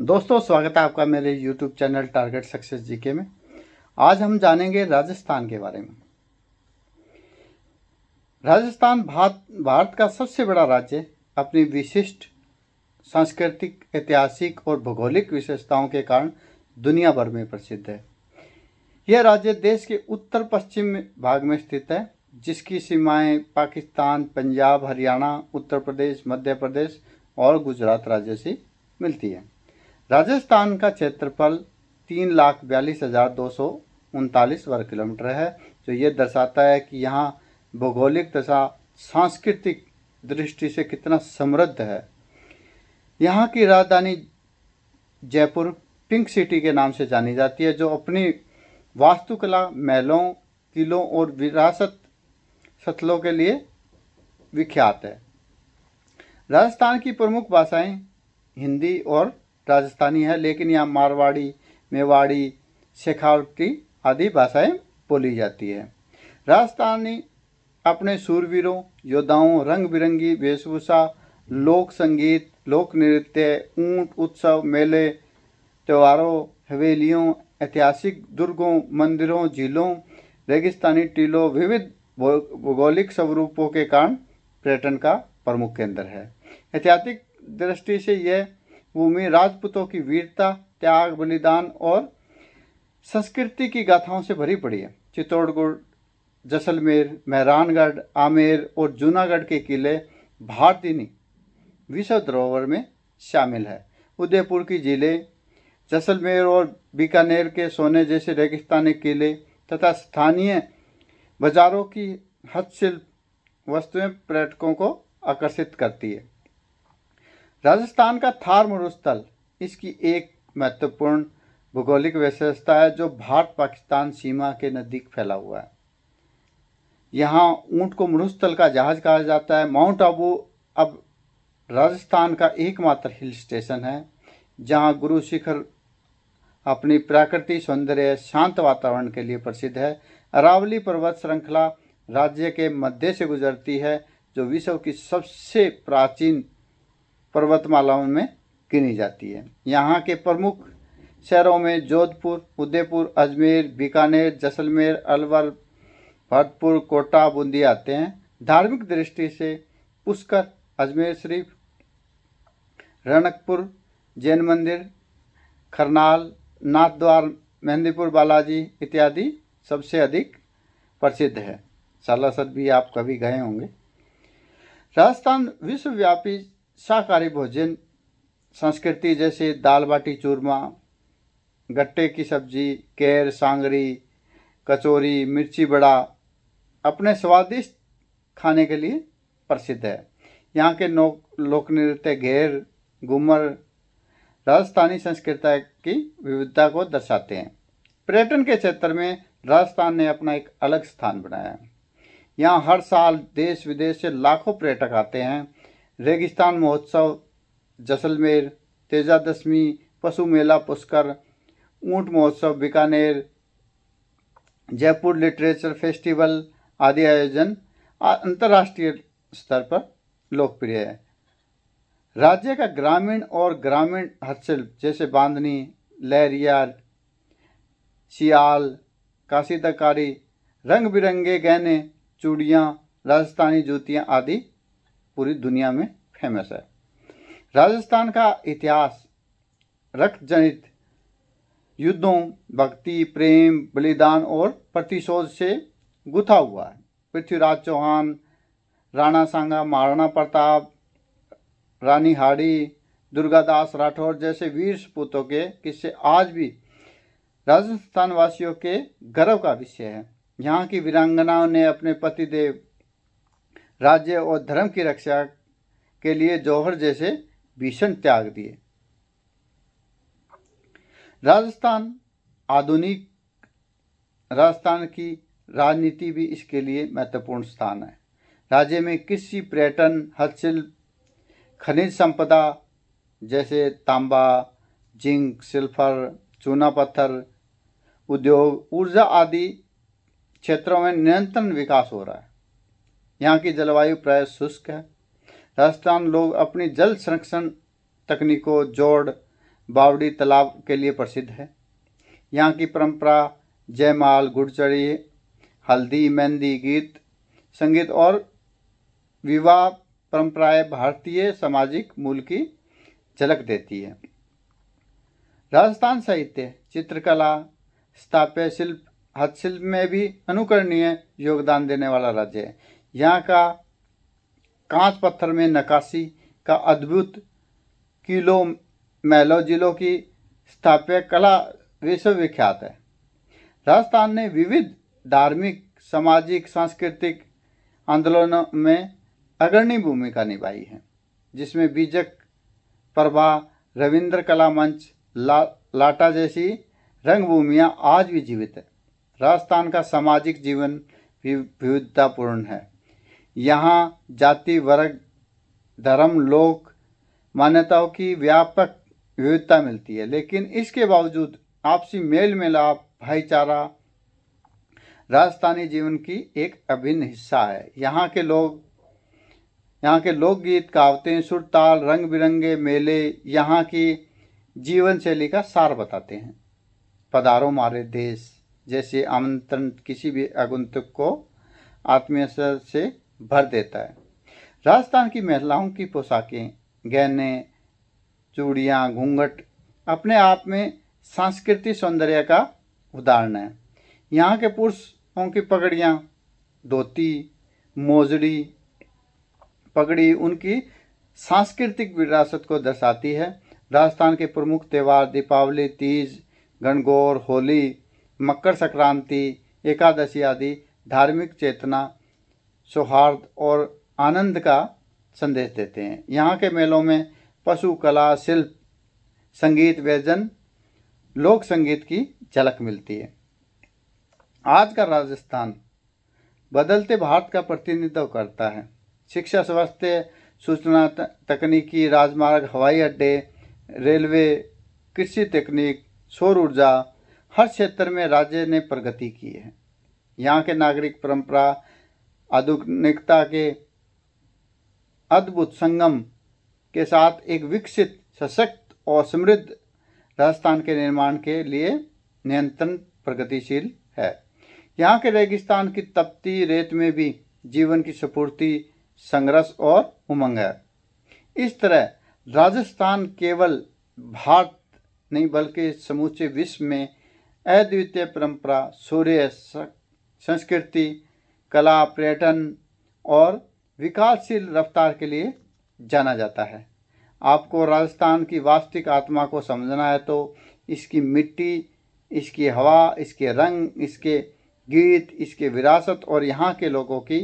दोस्तों, स्वागत है आपका मेरे YouTube channel target success GK में। आज हम जानेंगे राजस्थान के बारे में। राजस्थान भारत का सबसे बड़ा राज्य अपनी विशिष्ट सांस्कृतिक, ऐतिहासिक और भौगोलिक विशेषताओं के कारण दुनिया भर में प्रसिद्ध है। यह राज्य देश के उत्तर पश्चिम भाग में स्थित है, जिसकी सीमाएं पाकिस्तान, पंजाब, हरियाणा, उत्तर प्रदेश, मध्य प्रदेश और गुजरात राज्य से मिलती है। राजस्थान का क्षेत्रफल 3,42,239 वर्ग किलोमीटर है, जो ये दर्शाता है कि यहाँ भौगोलिक तथा सांस्कृतिक दृष्टि से कितना समृद्ध है। यहाँ की राजधानी जयपुर पिंक सिटी के नाम से जानी जाती है, जो अपनी वास्तुकला, महलों, किलों और विरासत स्थलों के लिए विख्यात है। राजस्थान की प्रमुख भाषाएं हिंदी और राजस्थानी है, लेकिन यहाँ मारवाड़ी, मेवाड़ी, शेखावटी आदि भाषाएं बोली जाती है। राजस्थानी अपने शूरवीरों, योद्धाओं, रंग बिरंगी वेशभूषा, लोक संगीत, लोक नृत्य, ऊंट उत्सव, मेले, त्योहारों, हवेलियों, ऐतिहासिक दुर्गों, मंदिरों, झीलों, रेगिस्तानी टीलों, विविध भौगोलिक स्वरूपों के कारण पर्यटन का प्रमुख केंद्र है। ऐतिहासिक दृष्टि से यह भूमि राजपूतों की वीरता, त्याग, बलिदान और संस्कृति की गाथाओं से भरी पड़ी है। चित्तौड़गढ़, जैसलमेर, मेहरानगढ़, आमेर और जूनागढ़ के किले भारतीय विश्व धरोहर में शामिल है। उदयपुर की झीलें, जैसलमेर और बीकानेर के सोने जैसे रेगिस्तानी किले तथा स्थानीय बाजारों की हस्तशिल्प वस्तुएं पर्यटकों को आकर्षित करती है। राजस्थान का थार मरुस्थल इसकी एक महत्वपूर्ण भौगोलिक विशेषता है, जो भारत पाकिस्तान सीमा के नज़दीक फैला हुआ है। यहाँ ऊंट को मरुस्थल का जहाज कहा जाता है। माउंट आबू अब राजस्थान का एकमात्र हिल स्टेशन है, जहाँ गुरु शिखर अपनी प्राकृतिक सौंदर्य, शांत वातावरण के लिए प्रसिद्ध है। अरावली पर्वत श्रृंखला राज्य के मध्य से गुजरती है, जो विश्व की सबसे प्राचीन पर्वतमालाओं में गिनी जाती है। यहाँ के प्रमुख शहरों में जोधपुर, उदयपुर, अजमेर, बीकानेर, जैसलमेर, अलवर, भरतपुर, कोटा, बूंदी आते हैं। धार्मिक दृष्टि से पुष्कर, अजमेर शरीफ, रणकपुर जैन मंदिर, खरनाल, नाथद्वार, मेहंदीपुर बालाजी इत्यादि सबसे अधिक प्रसिद्ध है। सालासर भी आप कभी गए होंगे। राजस्थान विश्वव्यापी शाकाहारी भोजन संस्कृति जैसे दाल बाटी चूरमा, गट्टे की सब्जी, केर, सांगरी, कचौरी, मिर्ची बड़ा अपने स्वादिष्ट खाने के लिए प्रसिद्ध है। यहाँ के लोक नृत्य घेर, घूमर राजस्थानी संस्कृति की विविधता को दर्शाते हैं। पर्यटन के क्षेत्र में राजस्थान ने अपना एक अलग स्थान बनाया है। यहाँ हर साल देश विदेश से लाखों पर्यटक आते हैं। रेगिस्तान महोत्सव जैसलमेर, तेजादशमी पशु मेला पुष्कर, ऊंट महोत्सव बीकानेर, जयपुर लिटरेचर फेस्टिवल आदि आयोजन अंतर्राष्ट्रीय स्तर पर लोकप्रिय है। राज्य का ग्रामीण और ग्रामीण हस्तशिल्प जैसे बांधनी, लहरिया, सियाल, काशीदकारी, रंग बिरंगे गहने, चूड़ियाँ, राजस्थानी जूतियाँ आदि पूरी दुनिया में फेमस है। राजस्थान का इतिहास रक्त जनित युद्धों, भक्ति, प्रेम, बलिदान और प्रतिशोध से गुथा हुआ है। पृथ्वीराज चौहान, राणा सांगा, महाराणा प्रताप, रानी हाड़ी, दुर्गादास राठौर जैसे वीर सपूतों के किस्से आज भी राजस्थान वासियों के गर्व का विषय है। यहाँ की वीरांगनाओं ने अपने पतिदेव, राज्य और धर्म की रक्षा के लिए जौहर जैसे भीषण त्याग दिए। राजस्थान की राजनीति भी इसके लिए महत्वपूर्ण स्थान है। राज्य में कृषि, पर्यटन, हस्तशिल्प, खनिज संपदा जैसे तांबा, जिंक, सिल्फर, चूना पत्थर, उद्योग, ऊर्जा आदि क्षेत्रों में निरंतर विकास हो रहा है। यहाँ की जलवायु प्राय शुष्क है। राजस्थान लोग अपनी जल संरक्षण तकनीकों, जोड़ बावड़ी तालाब के लिए प्रसिद्ध है। यहाँ की परंपरा जयमाल, गुड़चड़ी, हल्दी, मेहंदी, गीत संगीत और विवाह परंपराएं भारतीय सामाजिक मूल की झलक देती है। राजस्थान साहित्य, चित्रकला, स्थापत्य शिल्प, हस्तशिल्प में भी अनुकरणीय योगदान देने वाला राज्य है। यहाँ का कांच पत्थर में नक्काशी का अद्भुत किलो महलों जिलों की स्थापत्य कला विश्वविख्यात है। राजस्थान ने विविध धार्मिक, सामाजिक, सांस्कृतिक आंदोलनों में अग्रणी भूमिका निभाई है, जिसमें बीजक प्रभा, रविंद्र कला मंच, लाटा जैसी रंगभूमियां आज भी जीवित है। राजस्थान का सामाजिक जीवन विविधतापूर्ण है। यहाँ जाति, वर्ग, धर्म, लोक मान्यताओं की व्यापक विविधता मिलती है, लेकिन इसके बावजूद आपसी मेल मिलाप, भाईचारा राजस्थानी जीवन की एक अभिन्न हिस्सा है। यहाँ के लोकगीत, कहावतें, सुर ताल, रंग बिरंगे मेले यहाँ की जीवन शैली का सार बताते हैं। पधारो मारे देश जैसे आमंत्रण किसी भी आगंतुक को आत्मीयता से भर देता है। राजस्थान की महिलाओं की पोशाकें, गहने, चूड़ियाँ, घूंघट अपने आप में सांस्कृतिक सौंदर्य का उदाहरण है। यहाँ के पुरुषों की पगड़ियाँ, धोती, मोजड़ी, पगड़ी उनकी सांस्कृतिक विरासत को दर्शाती है। राजस्थान के प्रमुख त्यौहार दीपावली, तीज, गणगौर, होली, मकर संक्रांति, एकादशी आदि धार्मिक चेतना, सौहार्द और आनंद का संदेश देते हैं। यहाँ के मेलों में पशु कला, शिल्प, संगीत, व्यंजन, लोक संगीत की झलक मिलती है। आज का राजस्थान बदलते भारत का प्रतिनिधित्व करता है। शिक्षा, स्वास्थ्य, सूचना तकनीकी, राजमार्ग, हवाई अड्डे, रेलवे, कृषि तकनीक, सौर ऊर्जा, हर क्षेत्र में राज्य ने प्रगति की है। यहाँ के नागरिक परंपरा, आधुनिकता के अद्भुत संगम के साथ एक विकसित, सशक्त और समृद्ध राजस्थान के निर्माण के लिए निरंतर प्रगतिशील है। यहाँ के रेगिस्तान की तपती रेत में भी जीवन की स्फूर्ति, संघर्ष और उमंग है। इस तरह राजस्थान केवल भारत नहीं बल्कि समूचे विश्व में अद्वितीय परंपरा, शौर्य, संस्कृति, कला, पर्यटन और विकासशील रफ्तार के लिए जाना जाता है। आपको राजस्थान की वास्तविक आत्मा को समझना है तो इसकी मिट्टी, इसकी हवा, इसके रंग, इसके गीत, इसके विरासत और यहाँ के लोगों की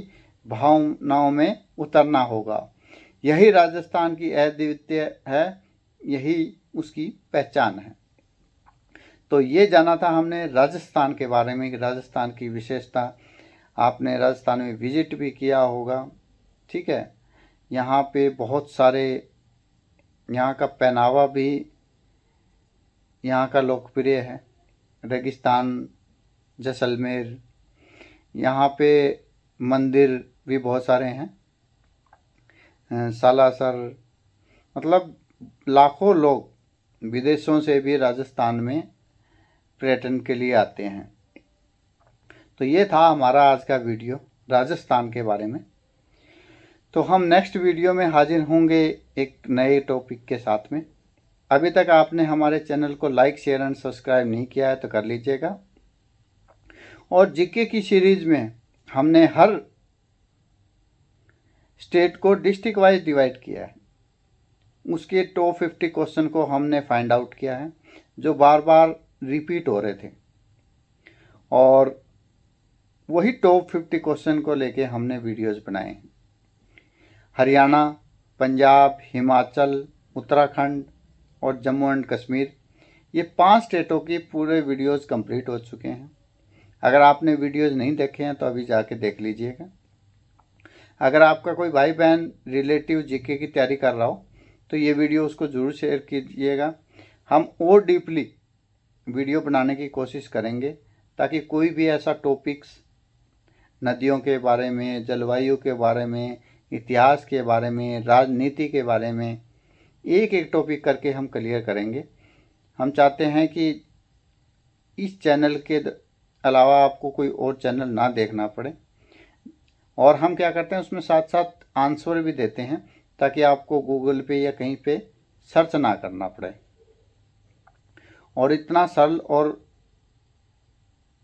भावनाओं में उतरना होगा। यही राजस्थान की अद्वितीय है, यही उसकी पहचान है। तो ये जाना था हमने राजस्थान के बारे में, राजस्थान की विशेषता। आपने राजस्थान में विजिट भी किया होगा, ठीक है। यहाँ पे बहुत सारे, यहाँ का पहनावा भी यहाँ का लोकप्रिय है। रेगिस्तान, जैसलमेर, यहाँ पे मंदिर भी बहुत सारे हैं। सालासर, मतलब लाखों लोग विदेशों से भी राजस्थान में पर्यटन के लिए आते हैं। तो ये था हमारा आज का वीडियो राजस्थान के बारे में। तो हम नेक्स्ट वीडियो में हाजिर होंगे एक नए टॉपिक के साथ में। अभी तक आपने हमारे चैनल को लाइक, शेयर एंड सब्सक्राइब नहीं किया है तो कर लीजिएगा। और जीके की सीरीज में हमने हर स्टेट को डिस्ट्रिक्ट वाइज डिवाइड किया है। उसके टॉप 50 क्वेश्चन को हमने फाइंड आउट किया है जो बार बार रिपीट हो रहे थे, और वही टॉप 50 क्वेश्चन को लेके हमने वीडियोस बनाए हैं। हरियाणा, पंजाब, हिमाचल, उत्तराखंड और जम्मू एंड कश्मीर, ये 5 स्टेटों की पूरे वीडियोस कंप्लीट हो चुके हैं। अगर आपने वीडियोस नहीं देखे हैं तो अभी जाके देख लीजिएगा। अगर आपका कोई भाई बहन रिलेटिव जीके की तैयारी कर रहा हो तो ये वीडियो उसको ज़रूर शेयर कीजिएगा। हम और डीपली वीडियो बनाने की कोशिश करेंगे ताकि कोई भी ऐसा टॉपिक्स, नदियों के बारे में, जलवायु के बारे में, इतिहास के बारे में, राजनीति के बारे में, एक एक टॉपिक करके हम क्लियर करेंगे हम चाहते हैं कि इस चैनल के अलावा आपको कोई और चैनल ना देखना पड़े, और हम क्या करते हैं उसमें साथ साथ आंसर भी देते हैं ताकि आपको गूगल पे या कहीं पे सर्च ना करना पड़े। और इतना सरल और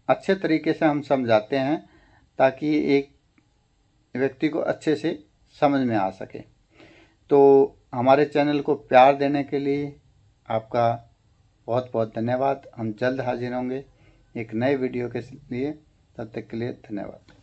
अच्छे तरीके से हम समझाते हैं ताकि एक व्यक्ति को अच्छे से समझ में आ सके। तो हमारे चैनल को प्यार देने के लिए आपका बहुत बहुत धन्यवाद। हम जल्द हाजिर होंगे एक नए वीडियो के लिए, तब तक के लिए धन्यवाद।